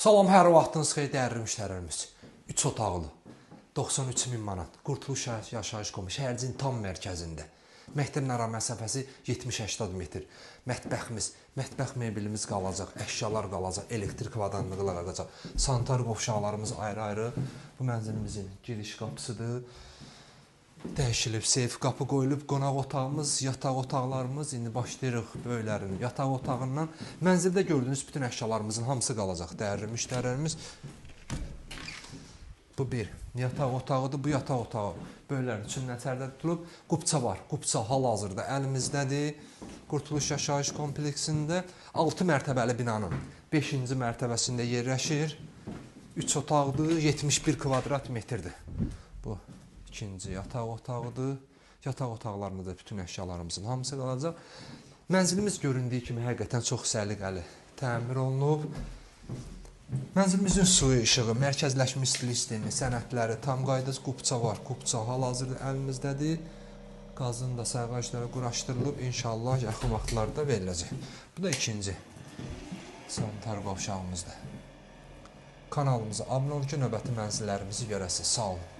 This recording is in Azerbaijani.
Salam, hər vaxtınız xeyir dəyərli müştərimiz. 3 otaqlı, 93.000 manat, Qurtuluş yaşayış komu şəhərcinin tam mərkəzində. Məktəblə məsafəsi 70-80 metr. Mətbəx mebelimiz qalacaq, əşyalar qalacaq, elektrik avadanlıqlar qalacaq. Sanitar qovşaqlarımız ayrı-ayrı. Bu mənzilimizin giriş qapısıdır. Dəyişilib, seyf qapı qoyulub, qonaq otağımız, yataq otaqlarımız, indi başlayırıq böyüklərin yataq otağından. Mənzildə gördüyünüz bütün əşyalarımızın hamısı qalacaq, dəyərli müştərilərimiz. Bu bir yataq otağıdır, bu yataq otağı böyüklərin üçün nəzərdə tutulub. Qubça var, qubça hal-hazırda əlimizdədir. Qurtuluş yaşayış kompleksində 6 mərtəbəli binanın 5-ci mərtəbəsində yerləşir. 3 otaqdır, 71 kvadrat metrdir. Bu İkinci yataq otağıdır. Yataq otaqlarında da bütün əşyalarımızın hamısı qalacaq. Mənzilimiz göründüyü kimi həqiqətən çox səliqəli təmir olunub. Mənzilimizin suyu, işığı, mərkəzləşmiş istilik sistemi, sənədləri, tam qaydası qubça var. Qubça hal-hazırda əlimizdədir. Qazın da sayğacları quraşdırılıb, inşallah yaxın vaxtlarda veriləcək. Bu da ikinci sanitar qovşağımızdır. Kanalımıza abunə olun ki, növbəti mənzillərimizi görəsiniz. Sağ olun.